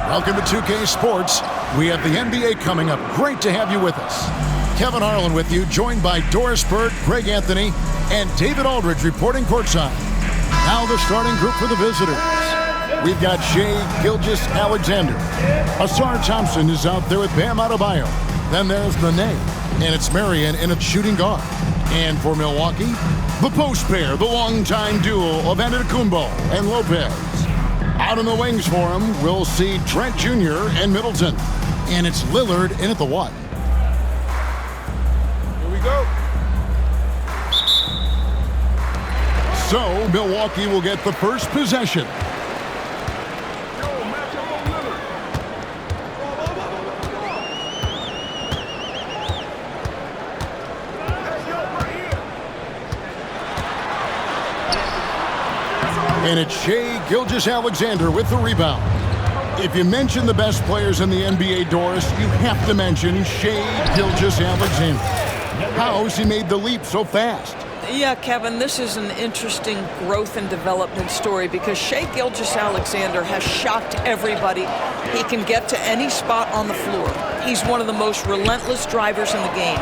Welcome to 2K Sports. We have the NBA coming up. Great to have you with us. Kevin Harlan with you, joined by Doris Burke, Greg Anthony, and David Aldridge reporting courtside. Now the starting group for the visitors. We've got Shai Gilgeous-Alexander. Asar Thompson is out there with Bam Adebayo. Then there's Nene, and it's Marion in a shooting guard. And for Milwaukee, the post pair, the longtime duo of Antetokounmpo and Lopez. Out on the wings for him, we'll see Trent Jr. and Middleton. And it's Lillard in at the one. Here we go. So, Milwaukee will get the first possession. And it's Shai Gilgeous-Alexander with the rebound. If you mention the best players in the NBA, Doris, you have to mention Shai Gilgeous-Alexander. How has he made the leap so fast? Yeah, Kevin, this is an interesting growth and development story because Shai Gilgeous-Alexander has shocked everybody. He can get to any spot on the floor. He's one of the most relentless drivers in the game.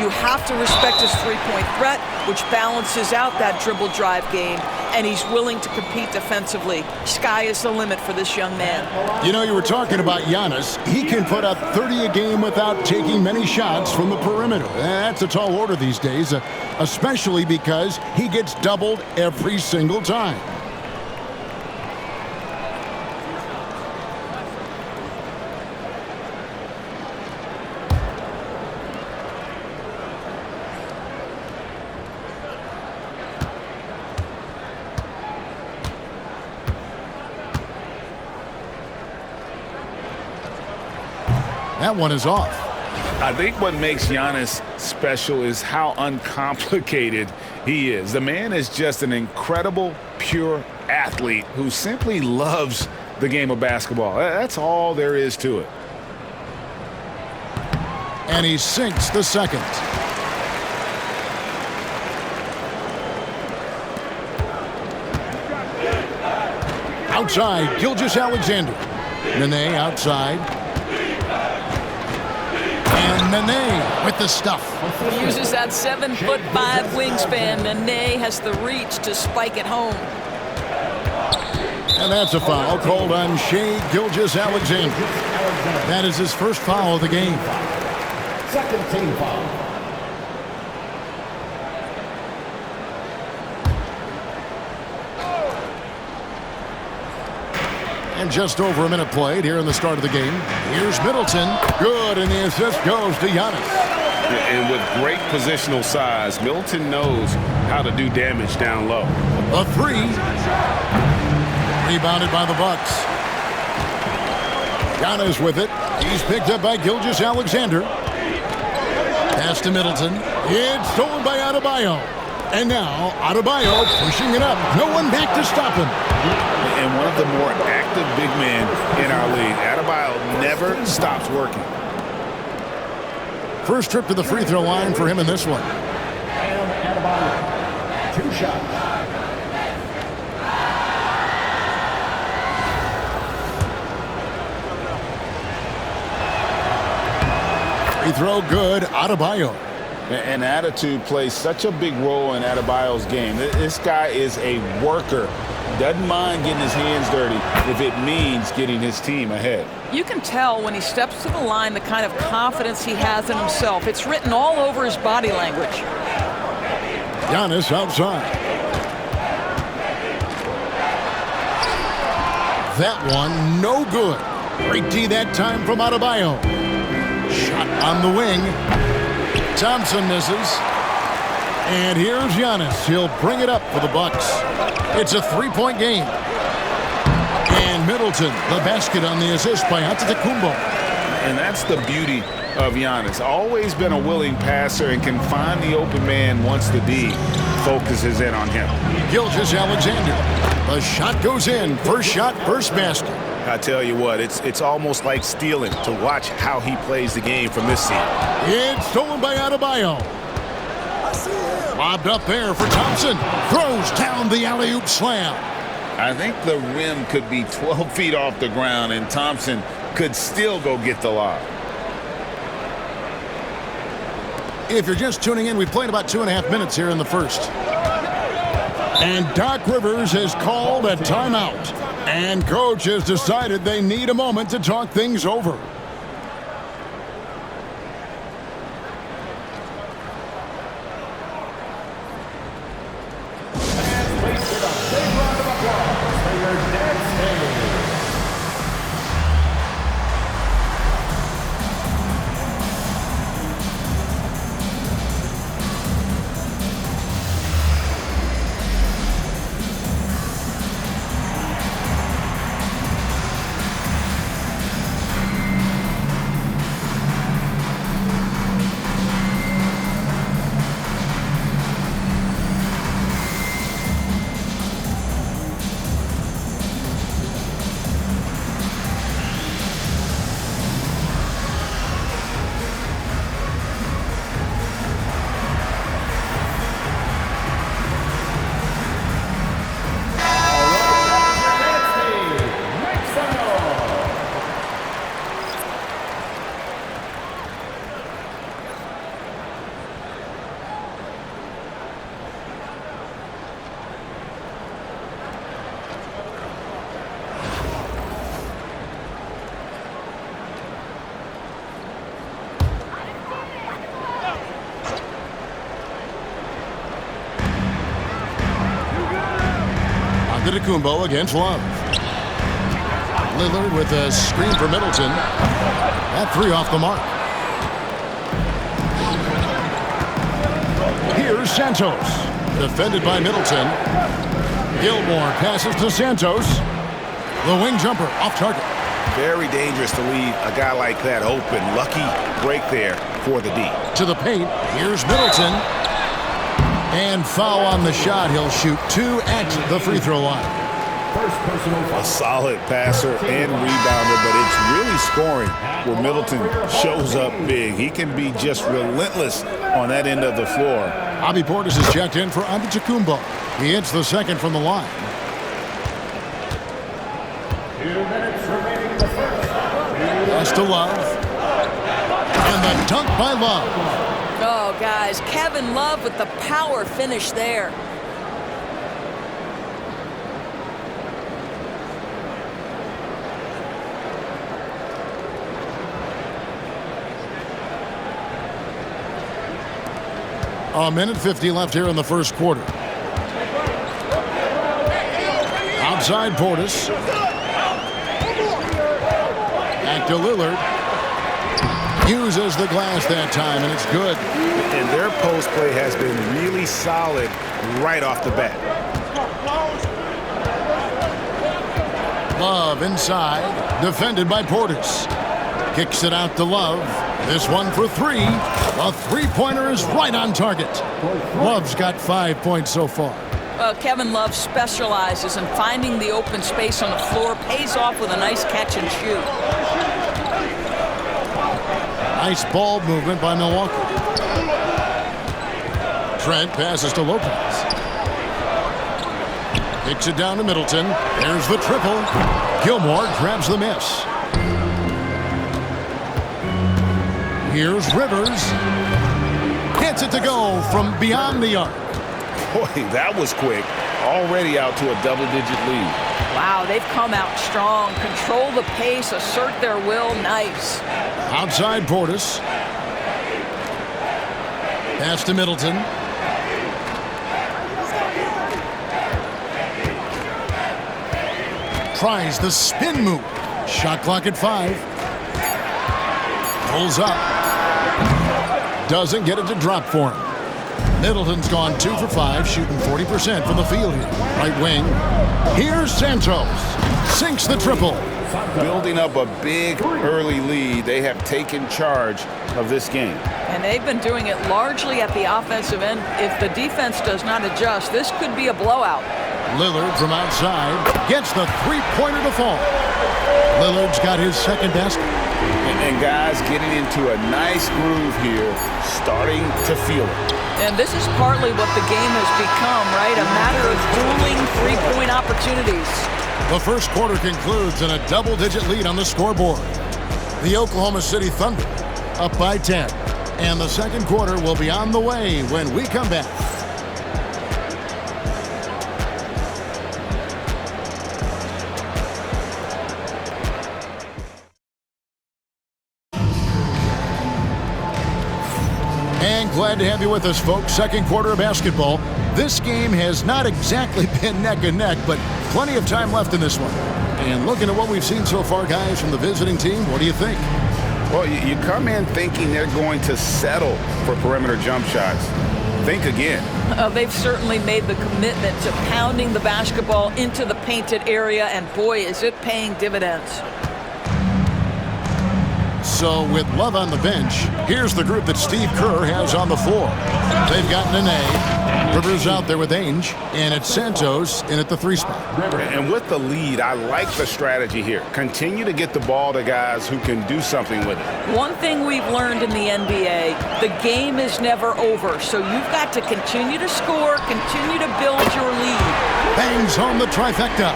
You have to respect his three-point threat, which balances out that dribble drive game, and he's willing to compete defensively. Sky is the limit for this young man. You know, you were talking about Giannis. He can put up 30 a game without taking many shots from the perimeter. That's a tall order these days, especially because he gets doubled every single time. That one is off. I think what makes Giannis special is how uncomplicated he is. The man is just an incredible, pure athlete who simply loves the game of basketball. That's all there is to it. And he sinks the second. Outside, Gilgeous-Alexander. Nene outside. And Nene with the stuff. He uses that 7'5" wingspan. Nene has the reach to spike it home. And that's a foul called on Shai Gilgeous-Alexander. That is his first foul of the game. Second team foul. And just over a minute played here in the start of the game. Here's Middleton. Good, and the assist goes to Giannis. And with great positional size, Middleton knows how to do damage down low. A three. Rebounded by the Bucks. Giannis with it. He's picked up by Gilgeous-Alexander. Pass to Middleton. It's stolen by Adebayo. And now Adebayo pushing it up. No one back to stop him. And one of the more active big men in our league. Adebayo never stops working. First trip to the free throw line for him in this one. Adebayo, 2 shots. Free throw good, Adebayo. And attitude plays such a big role in Adebayo's game. This guy is a worker. Doesn't mind getting his hands dirty if it means getting his team ahead. You can tell when he steps to the line the kind of confidence he has in himself. It's written all over his body language. Giannis outside. That one, no good. Great D that time from Adebayo. Shot on the wing. Thompson misses. And here's Giannis. He'll bring it up for the Bucks. It's a 3-point game. And Middleton, the basket on the assist by Antetokounmpo. And that's the beauty of Giannis. Always been a willing passer and can find the open man once the D focuses in on him. Gilgeous-Alexander. The shot goes in. First shot, first basket. I tell you what, it's almost like stealing to watch how he plays the game from this seat. It's stolen by Adebayo. Lobbed up there for Thompson. Throws down the alley-oop slam. I think the rim could be 12 feet off the ground, and Thompson could still go get the lob. If you're just tuning in, we've played about 2.5 minutes here in the first. And Doc Rivers has called a timeout. And coach has decided they need a moment to talk things over. Antetokounmpo against Love. Lillard with a screen for Middleton. That three off the mark. Here's Santos. Defended by Middleton. Gilmore passes to Santos. The wing jumper off target. Very dangerous to leave a guy like that open. Lucky break there for the D. To the paint. Here's Middleton. And foul on the shot. He'll shoot 2 at the free throw line. A solid passer and rebounder, but it's really scoring where Middleton shows up big. He can be just relentless on that end of the floor. Bobby Portis is checked in for Antetokounmpo. He hits the second from the line. 2 minutes remaining in the first. Pass to Love. And the dunk by Love. Oh, guys, Kevin Love with the power finish there. A minute 50 left here in the first quarter. Outside Portis. Back to Lillard. Uses the glass that time, and it's good. And their post play has been really solid right off the bat. Love inside, defended by Portis. Kicks it out to Love. This one for 3. A three-pointer is right on target. Love's got 5 points so far. Kevin Love specializes in finding the open space on the floor, pays off with a nice catch and shoot. Nice ball movement by Milwaukee. Trent passes to Lopez. Kicks it down to Middleton. There's the triple. Gilmore grabs the miss. Here's Rivers. Gets it to go from beyond the arc. Boy, that was quick. Already out to a double-digit lead. Wow, they've come out strong. Control the pace, assert their will. Nice. Outside Portis. Pass to Middleton. Tries the spin move. Shot clock at 5. Pulls up. Doesn't get it to drop for him. Middleton's gone 2 for 5, shooting 40% from the field here. Right wing. Here's Santos. Sinks the triple. Building up a big early lead. They have taken charge of this game. And they've been doing it largely at the offensive end. If the defense does not adjust, this could be a blowout. Lillard from outside gets the three-pointer to fall. Lillard's got his second basket. And guys getting into a nice groove here, starting to feel it. And this is partly what the game has become, right? A matter of dueling three-point opportunities. The first quarter concludes in a double-digit lead on the scoreboard. The Oklahoma City Thunder up by 10. And the second quarter will be on the way when we come back. And glad to have you with us, folks. Second quarter of basketball. This game has not exactly been neck and neck, but plenty of time left in this one. And looking at what we've seen so far, guys, from the visiting team, what do you think? Well, you come in thinking they're going to settle for perimeter jump shots. Think again. They've certainly made the commitment to pounding the basketball into the painted area, and boy, is it paying dividends. So with Love on the bench, here's the group that Steve Kerr has on the floor. They've got Nene, Rivers out there with Ainge, and it's Santos in at the 3 spot. And with the lead, I like the strategy here. Continue to get the ball to guys who can do something with it. One thing we've learned in the NBA, the game is never over, so you've got to continue to score, continue to build your lead. Bangs home the trifecta.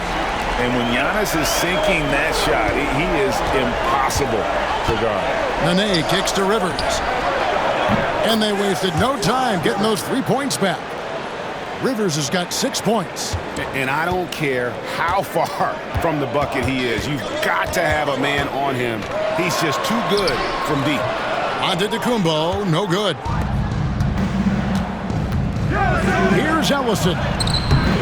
And when Giannis is sinking that shot, he is impossible to guard. Nene kicks to Rivers. And they wasted no time getting those 3 points back. Rivers has got 6 points. And I don't care how far from the bucket he is. You've got to have a man on him. He's just too good from deep. Antetokounmpo, no good. Here's Ellison.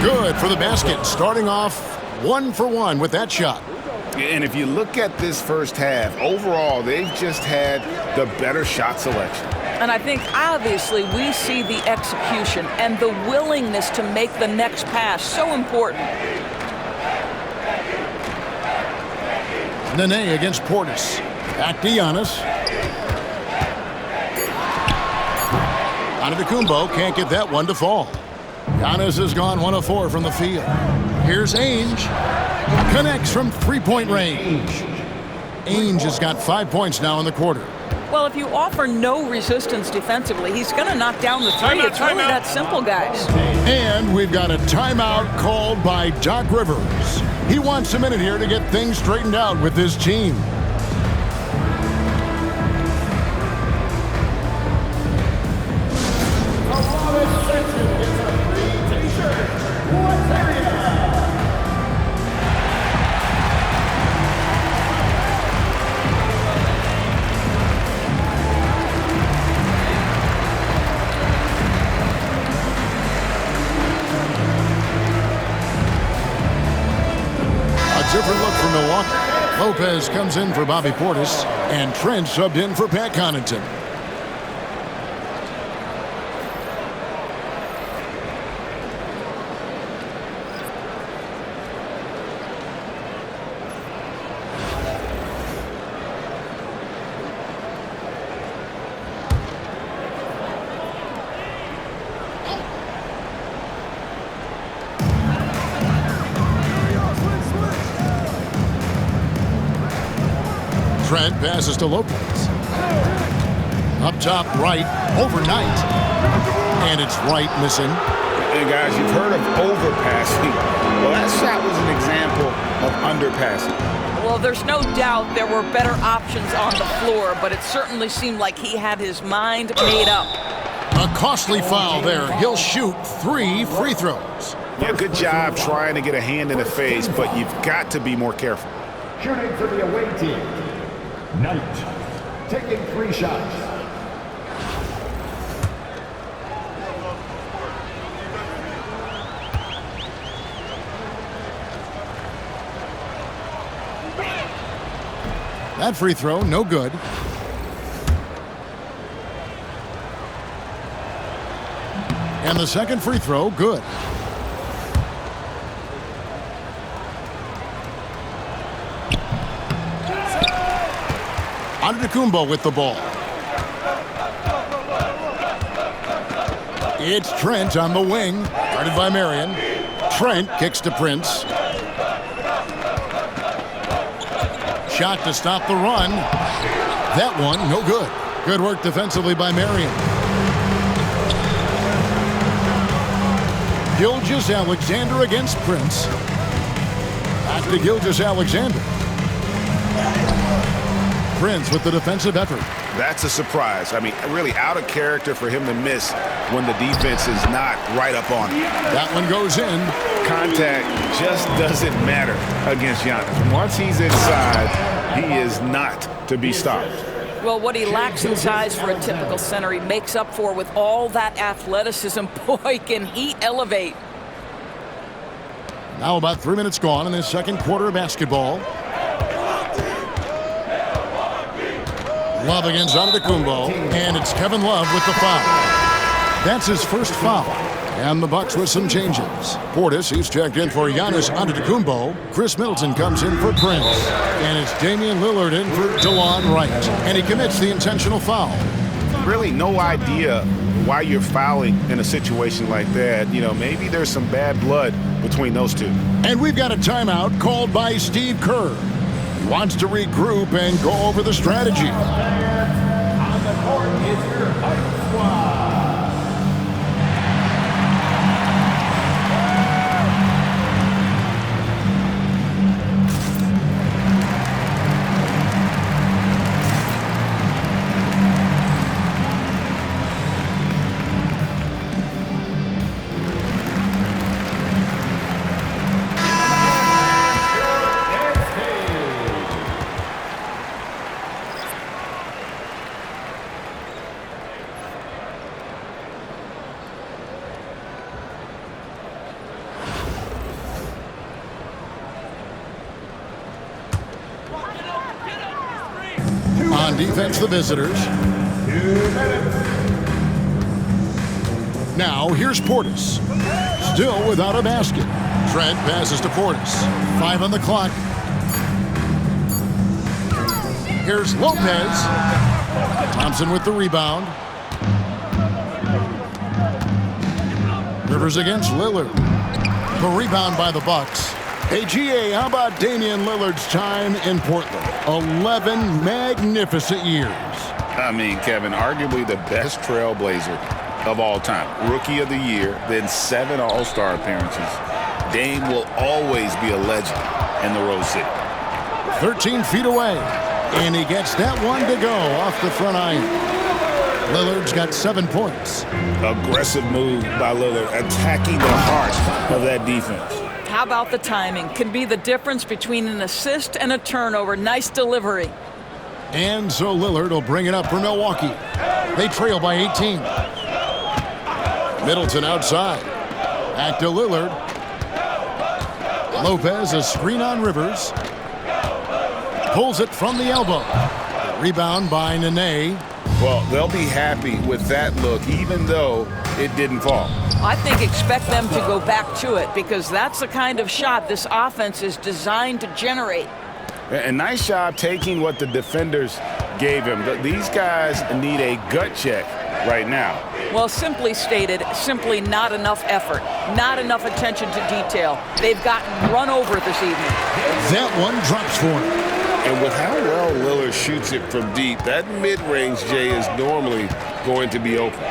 Good for the basket, starting off 1 for 1 with that shot. And if you look at this first half, overall, they've just had the better shot selection. And I think, obviously, we see the execution and the willingness to make the next pass so important. Nene against Portis. Back to Giannis. Antetokounmpo can't get that one to fall. Giannis has gone 1 of 4 from the field. Here's Ainge. Connects from 3-point range. Ainge has got 5 points now in the quarter. Well, if you offer no resistance defensively, he's going to knock down the three. It's really that simple, guys. And we've got a timeout called by Doc Rivers. He wants a minute here to get things straightened out with his team. Different look for Milwaukee. Lopez comes in for Bobby Portis, and Trent subbed in for Pat Connaughton. Trent passes to Lopez. Up top right, overnight. And it's right missing. And guys, you've heard of overpassing. Well, that shot was an example of underpassing. Well, there's no doubt there were better options on the floor, but it certainly seemed like he had his mind made up. A costly foul there. He'll shoot 3 free throws. Yeah, good job trying to get a hand in the face, but you've got to be more careful. Shooting for the away team, Knight, taking 3 shots. That free throw, no good. And the second free throw, good. Antetokounmpo with the ball. It's Trent on the wing, guarded by Marion. Trent kicks to Prince. Shot to stop the run. That one, no good. Good work defensively by Marion. Gilgeous-Alexander against Prince. Back to Gilgeous-Alexander. Prince with the defensive effort. That's a surprise. I mean, really out of character for him to miss when the defense is not right up on him. That one goes in. Contact just doesn't matter against Giannis. Once he's inside, he is not to be stopped. Well, what he lacks in size for a typical center, he makes up for with all that athleticism. Boy, can he elevate. Now about 3 minutes gone in this second quarter of basketball. Love against Antetokounmpo, and it's Kevin Love with the foul. That's his first foul. And the Bucks with some changes. Portis, he's checked in for Giannis Antetokounmpo. Chris Middleton comes in for Prince. And it's Damian Lillard in for DeLon Wright. And he commits the intentional foul. Really no idea why you're fouling in a situation like that. You know, maybe there's some bad blood between those two. And we've got a timeout called by Steve Kerr. He wants to regroup and go over the strategy. On the court is your Bucks squad. On defense, the visitors. Now, here's Portis. Still without a basket. Trent passes to Portis. 5 on the clock. Here's Lopez. Thompson with the rebound. Rivers against Lillard. The rebound by the Bucks. Hey, GA, how about Damian Lillard's time in Portland? 11 magnificent years. I mean, Kevin, arguably the best trailblazer of all time. Rookie of the year, then 7 All-Star appearances. Dame will always be a legend in the Rose City. 13 feet away, and he gets that one to go off the front iron. Lillard's got 7 points. Aggressive move by Lillard, attacking the heart of that defense. How about the timing? Can be the difference between an assist and a turnover. Nice delivery. And so Lillard will bring it up for Milwaukee. They trail by 18. Middleton outside. Back to Lillard. Lopez, a screen on Rivers. Pulls it from the elbow. Rebound by Nene. Well, they'll be happy with that look, even though it didn't fall. I think expect them to go back to it because that's the kind of shot this offense is designed to generate. A nice job taking what the defenders gave him. These guys need a gut check right now. Well, simply stated, simply not enough effort, not enough attention to detail. They've gotten run over this evening. That one drops for him. And with how well Lillard shoots it from deep, that mid-range, Jay, is normally going to be open.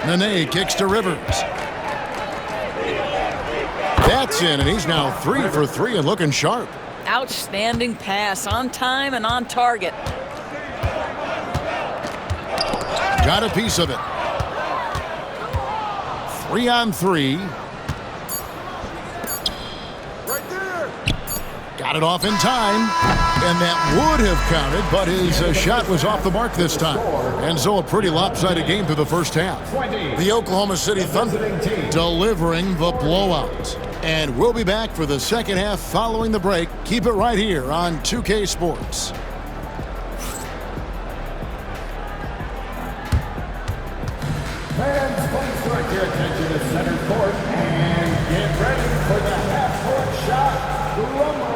Nene kicks to Rivers. That's in, and he's now 3 for 3 and looking sharp. Outstanding pass, on time and on target. Got a piece of it. 3 on 3. Got it off in time, and that would have counted, but his shot was off the mark this time. And so a pretty lopsided game through the first half. The Oklahoma City Thunder delivering the blowout. And we'll be back for the second half following the break. Keep it right here on 2K Sports. Fans, please direct your attention to center court and get ready for the half-court shot. Rumble.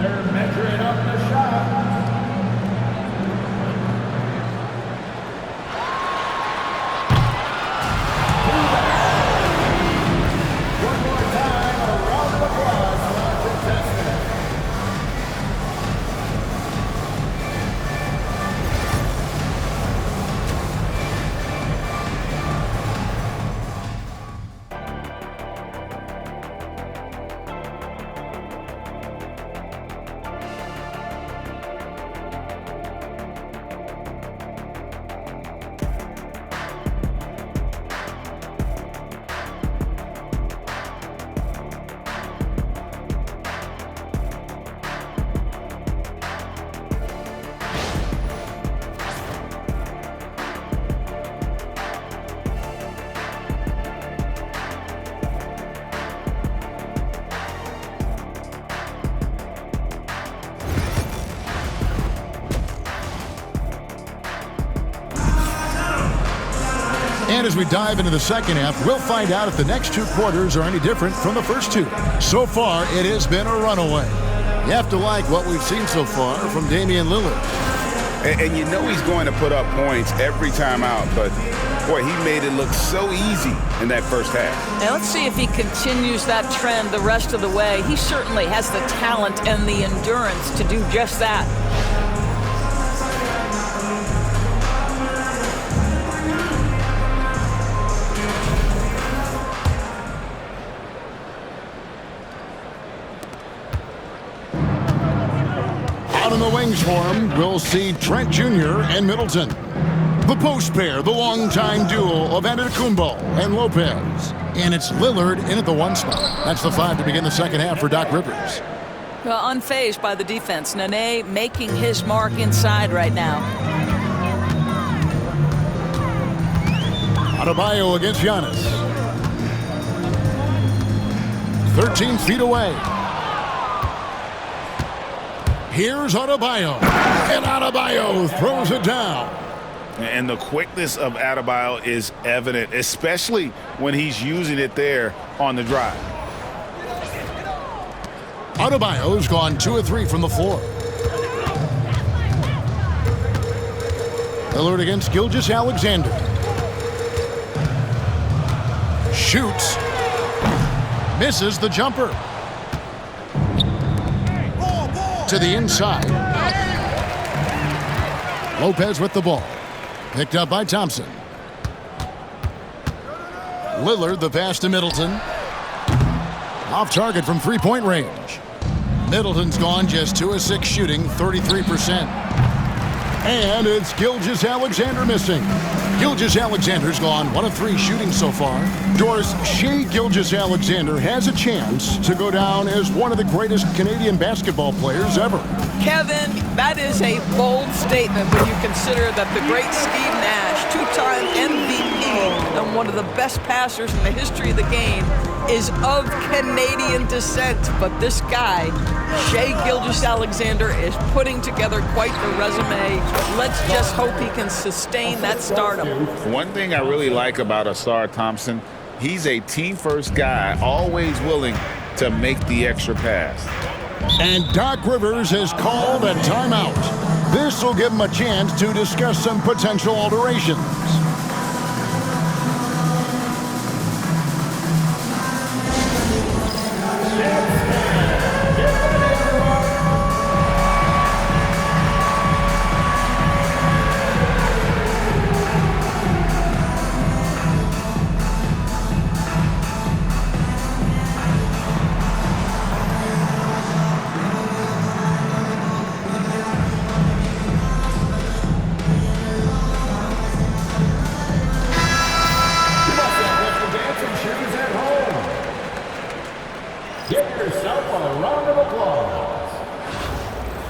They're measuring up the shot. One more time, a round of applause as we dive into the second half, we'll find out if the next two quarters are any different from the first two. So far, it has been a runaway. You have to like what we've seen so far from Damian Lillard. And you know he's going to put up points every time out, but boy, he made it look so easy in that first half. Now let's see if he continues that trend the rest of the way. He certainly has the talent and the endurance to do just that. Out in the wings for him, we'll see Trent Jr. and Middleton. The post pair, the longtime duo of Antetokounmpo and Lopez. And it's Lillard in at the one spot. That's the 5 to begin the second half for Doc Rivers. Well, unfazed by the defense. Nene making his mark inside right now. Adebayo against Giannis. 13 feet away. Here's Adebayo. And Adebayo throws it down. And the quickness of Adebayo is evident, especially when he's using it there on the drive. Adebayo's gone 2 of 3 from the floor. Lillard against Gilgeous-Alexander. Shoots. Misses the jumper. To the inside. Lopez with the ball. Picked up by Thompson. Lillard, the pass to Middleton. Off target from three-point range. Middleton's gone just 2 of 6 shooting, 33%. And it's Gilgeous-Alexander missing. Gilgeous-Alexander's gone 1 of 3 shooting so far. Doris, Shai Gilgeous-Alexander has a chance to go down as one of the greatest Canadian basketball players ever. Kevin, that is a bold statement when you consider that the great Steve Nash, 2-time MVP and one of the best passers in the history of the game, is of Canadian descent. But this guy, Shai Gilgeous-Alexander, is putting together quite the resume. Let's just hope he can sustain that stardom. One thing I really like about Asar Thompson, he's a team-first guy, always willing to make the extra pass. And Doc Rivers has called a timeout. This will give him a chance to discuss some potential alterations.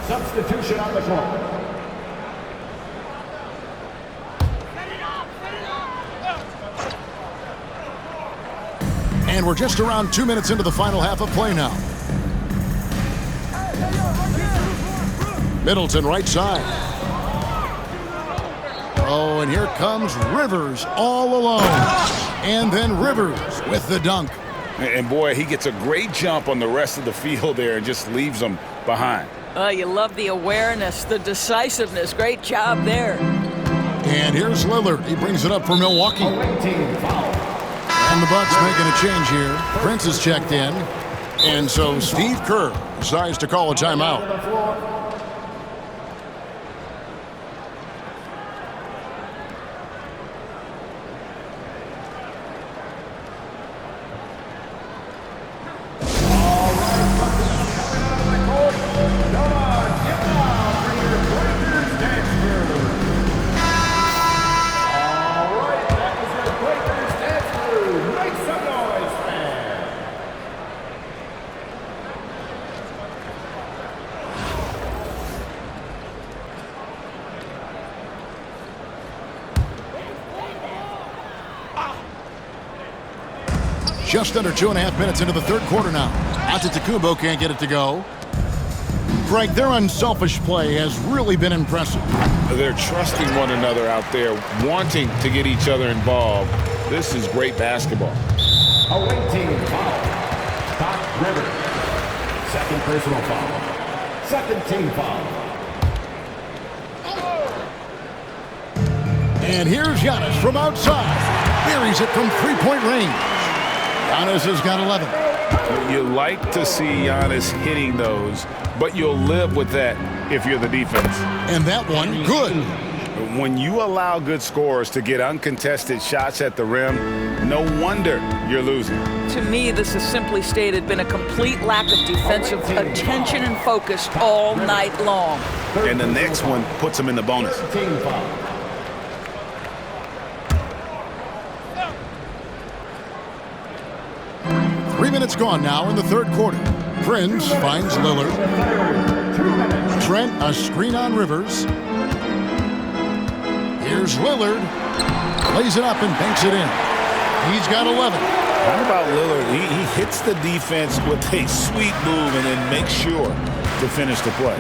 Substitution on the court. And we're just around 2 minutes into the final half of play now. Middleton right side. Oh, and here comes Rivers all alone. And then Rivers with the dunk. And boy, he gets a great jump on the rest of the field there and just leaves them behind. Oh, you love the awareness, the decisiveness. Great job there. And here's Lillard. He brings it up for Milwaukee. And the Bucks making a change here. Prince is checked in. And so Steve Kerr decides to call a timeout. Just under 2.5 minutes into the third quarter now. Antetokounmpo can't get it to go. Greg, their unselfish play has really been impressive. They're trusting one another out there, wanting to get each other involved. This is great basketball. Awaiting foul. Doc Rivers. Second personal foul. Second team foul. And here's Giannis from outside. Buries it from three-point range. Giannis has got 11. You like to see Giannis hitting those, but you'll live with that if you're the defense. And that one, good. When you allow good scorers to get uncontested shots at the rim, no wonder you're losing. To me, this has simply stated been a complete lack of defensive attention and focus all night long. And the next one puts them in the bonus. Team foul. 3 minutes gone now in the third quarter. Prince finds Lillard. Trent, a screen on Rivers. Here's Lillard. Lays it up and banks it in. He's got 11. How about Lillard? He hits the defense with a sweet move and then makes sure to finish the play.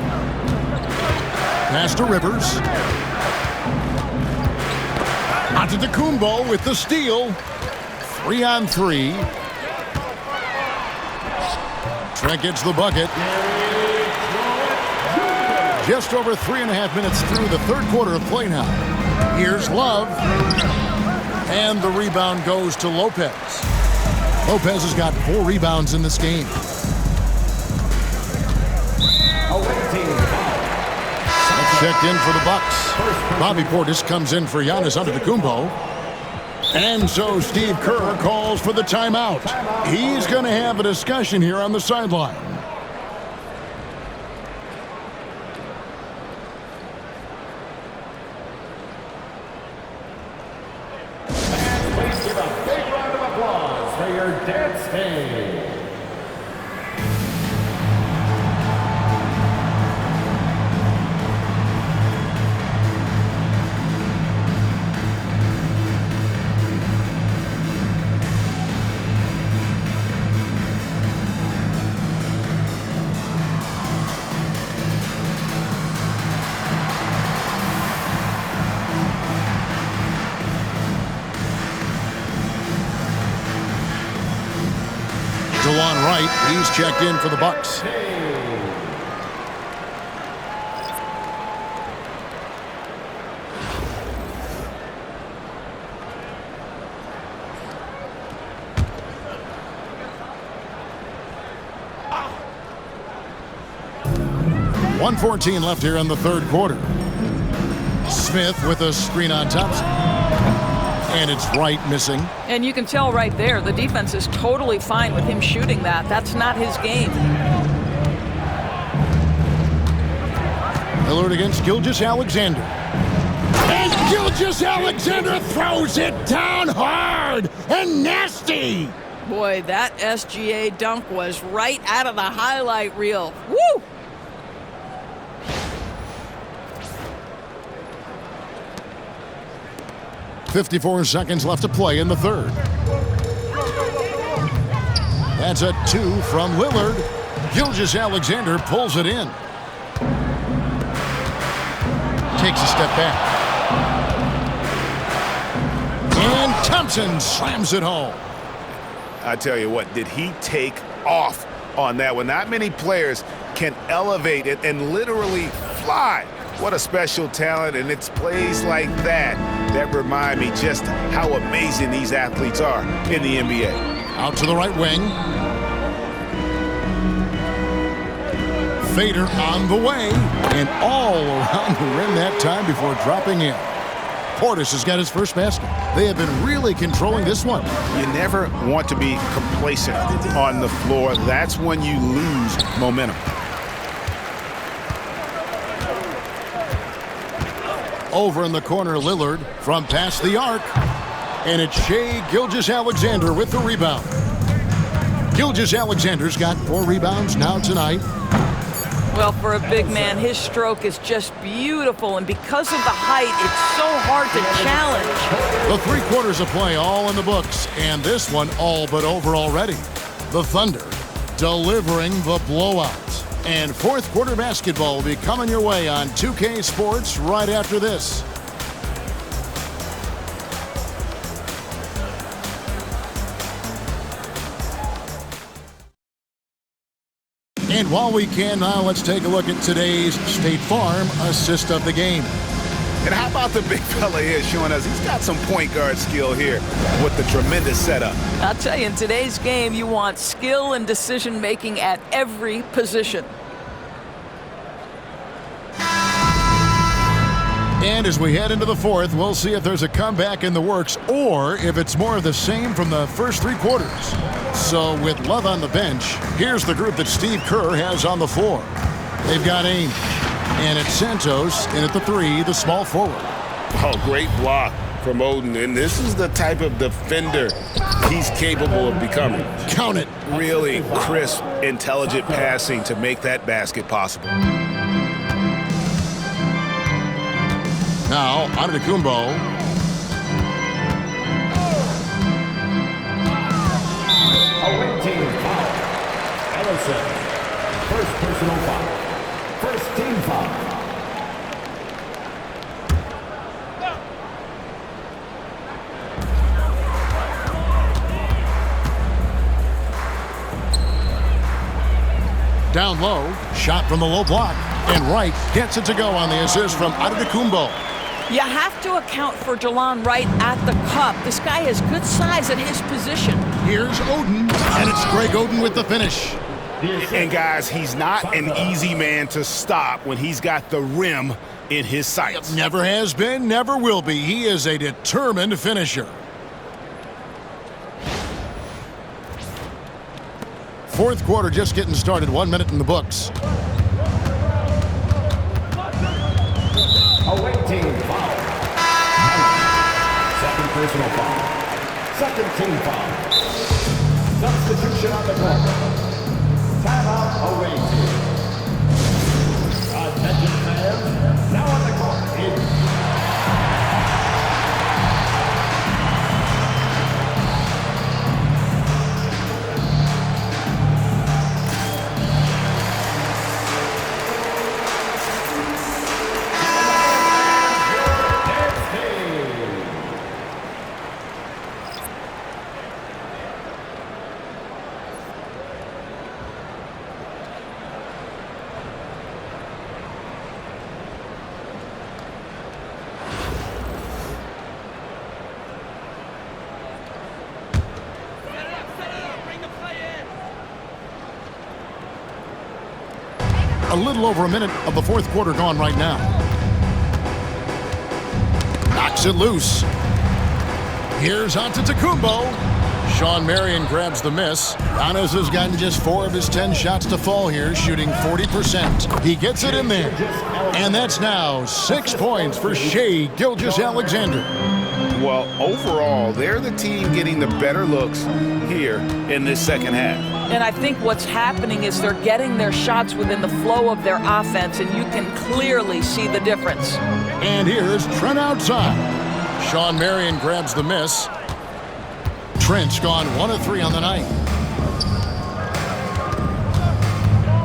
Pass to Rivers. Antetokounmpo with the steal. 3-on-3. Trent gets the bucket. Just over 3.5 minutes through the third quarter of play now. Here's Love. And the rebound goes to Lopez. Lopez has got 4 rebounds in this game. Checked in for the Bucks. Bobby Portis comes in for Giannis Antetokounmpo. And so Steve Kerr calls for the timeout. He's going to have a discussion here on the sideline. Please give a big round of applause for your dance team. Delon Wright, he's checked in for the Bucks. .114 left here in the third quarter. Smith with a screen on Thompson. And it's Wright missing. And you can tell right there, the defense is totally fine with him shooting that. That's not his game. Lillard against Gilgeous-Alexander. And Gilgeous-Alexander throws it down hard and nasty. Boy, that SGA dunk was right out of the highlight reel. Woo! .54 seconds left to play in the third. That's a 2 from Lillard. Gilgeous-Alexander pulls it in. Takes a step back. And Thompson slams it home. I tell you what, did he take off on that one? Not many players can elevate it and literally fly. What a special talent, and it's plays like that that remind me just how amazing these athletes are in the NBA. Out to the right wing. Fader on the way, and all around the rim that time before dropping in. Portis has got his first basket. They have been really controlling this one. You never want to be complacent on the floor. That's when you lose momentum. Over in the corner, Lillard from past the arc. And it's Shai Gilgeous-Alexander with the rebound. Gilgeous-Alexander's got 4 rebounds now tonight. Well, for a big man, his stroke is just beautiful. And because of the height, it's so hard to challenge. The 3 quarters of play all in the books. And this one all but over already. The Thunder delivering the blowout. And fourth quarter basketball will be coming your way on 2K Sports right after this. And while we can now, let's take a look at today's State Farm assist of the game. And how about the big fella here showing us he's got some point guard skill here with the tremendous setup. I'll tell you, in today's game, you want skill and decision-making at every position. And as we head into the fourth, we'll see if there's a comeback in the works or if it's more of the same from the first three quarters. So with Love on the bench, here's the group that Steve Kerr has on the floor. They've got Ames, and it's Santos in at the three, the small forward. Oh, great block from Oden. And this is the type of defender he's capable of becoming. Count it. Really crisp, intelligent passing to make that basket possible. Now, Antetokounmpo. Away team foul. Ellison. First personal foul. First team foul. Down low, shot from the low block. And Wright gets it to go on the assist from Antetokounmpo. You have to account for Jelon Wright at the cup. This guy has good size at his position. Here's Oden, and it's Greg Oden with the finish. And guys, he's not an easy man to stop when he's got the rim in his sights. Never has been, never will be. He is a determined finisher. Fourth quarter just getting started, 1 minute in the books. Away team foul. Second personal foul. Second team foul. Substitution on the court. Timeout away team. Attention fans. Now on the court is A little over a minute of the fourth quarter gone right now. Knocks it loose. Here's Antetokounmpo. Sean Marion grabs the miss. Giannis has gotten just 4 of his 10 shots to fall here, shooting 40%. He gets it in there. And that's now 6 points for Shai Gilgeous-Alexander. Well, overall, they're the team getting the better looks here in this second half. And I think what's happening is they're getting their shots within the flow of their offense, and you can clearly see the difference. And here's Trent outside. Sean Marion grabs the miss. Trent's gone 1 of 3 on the night.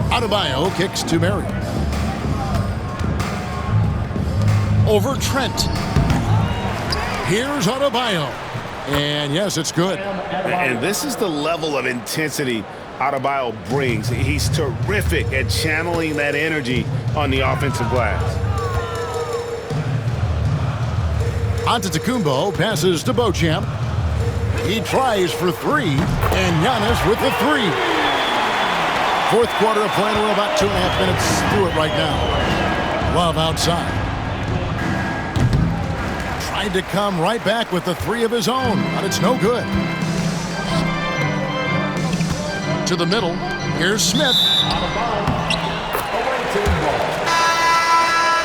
Adebayo kicks to Marion. Over Trent. Here's Adebayo. And yes, it's good. And this is the level of intensity Adebayo brings. He's terrific at channeling that energy on the offensive glass. Antetokounmpo passes to Beauchamp. He tries for 3, and Giannis with the 3. Fourth quarter of play. We're about 2.5 minutes through it right now. Love outside. Tried to come right back with the 3 of his own, but it's no good. To the middle. Here's Smith. out of bounds. Away team ball.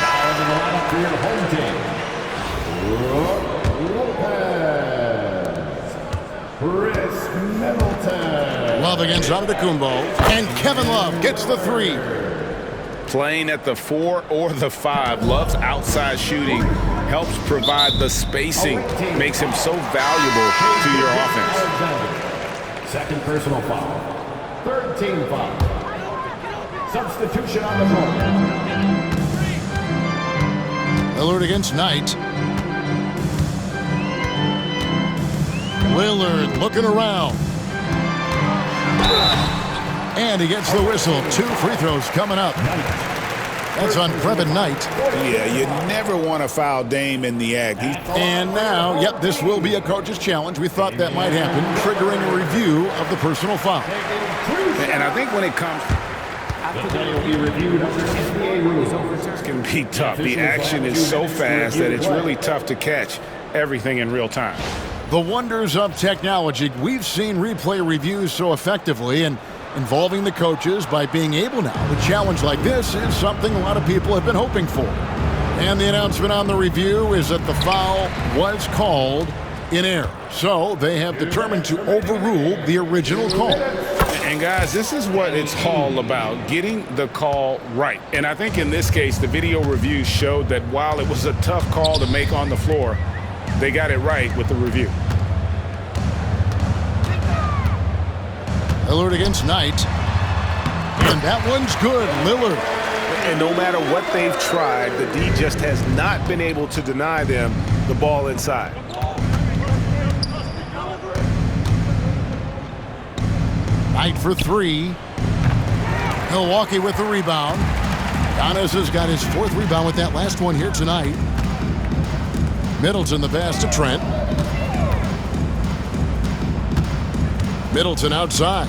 Now into the lineup for your home team. Lopez. Chris Middleton. Love against Antetokounmpo. And Kevin Love gets the 3. Playing at the 4 or the 5, Love's outside shooting helps provide the spacing, makes him so valuable to your offense. Second personal foul. Third team foul. Substitution on the floor. Lillard against Knight. Lillard looking around. And he gets the whistle. 2 free throws coming up. That's on Previn Knight. Yeah, you never want to foul Dame in the act. And now, yep, this will be a coach's challenge. We thought that might happen, triggering a review of the personal foul. And I think when it comes, it can be tough. The action is so fast that it's really tough to catch everything in real time. The wonders of technology. We've seen replay reviews so effectively, and involving the coaches by being able now to challenge like this is something a lot of people have been hoping for. And the announcement on the review is that the foul was called in error. So they have determined to overrule the original call. And guys, this is what it's all about, getting the call right. And I think in this case, the video review showed that while it was a tough call to make on the floor, they got it right with the review. Lillard against Knight. And that one's good. Lillard. And no matter what they've tried, the D just has not been able to deny them the ball inside. Knight for 3. Milwaukee with the rebound. Giannis has got his 4th rebound with that last one here tonight. Middleton the pass to Trent. Middleton outside.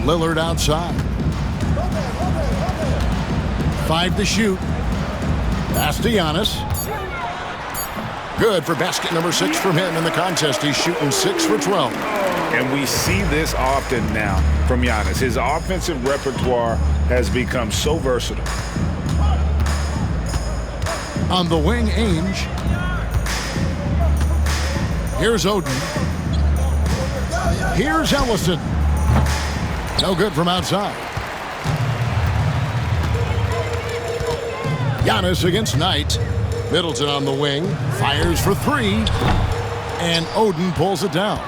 Lillard outside. 5 to shoot. Pass to Giannis. Good for basket number 6 from him in the contest. He's shooting 6 for 12. And we see this often now from Giannis. His offensive repertoire has become so versatile. On the wing, Ainge. Here's Oden. Here's Ellison. No good from outside. Giannis against Knight. Middleton on the wing. Fires for 3. And Oden pulls it down.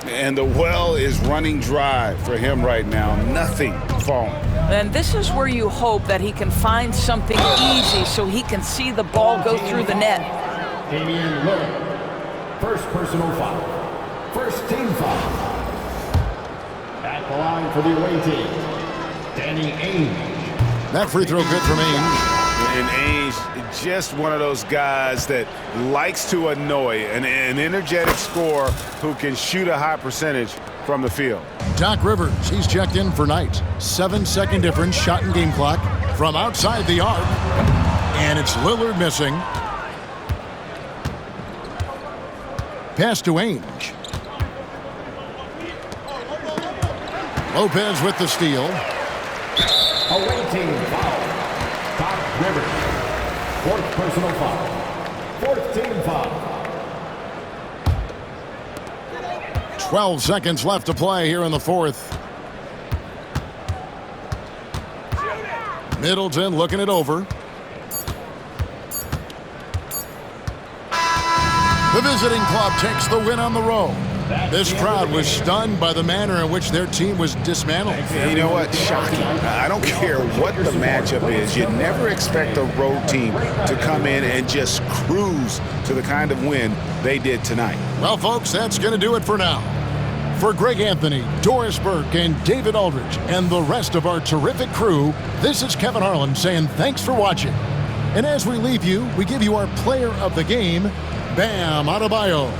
And the well is running dry for him right now. Nothing falling. And this is where you hope that he can find something easy so he can see the ball go through the net. Damian Lillard. First personal foul. First team foul. At the line for the away team, Danny Ainge. That free throw good from Ainge. And Ainge, just one of those guys that likes to annoy, an energetic scorer who can shoot a high percentage from the field. Doc Rivers, he's checked in for Knight. 7-second difference, shot and game clock from outside the arc. And it's Lillard missing. Pass to Ainge. Lopez with the steal. Away team foul. Doc Rivers. 4th personal foul. 4th team foul. 12 seconds left to play here in the 4th. Middleton looking it over. The visiting club takes the win on the road. This crowd was stunned by the manner in which their team was dismantled. You know what? Shocking. I don't care what the matchup is. You never expect a road team to come in and just cruise to the kind of win they did tonight. Well, folks, that's going to do it for now. For Greg Anthony, Doris Burke, and David Aldridge, and the rest of our terrific crew, this is Kevin Harlan saying thanks for watching. And as we leave you, we give you our player of the game, Bam Adebayo.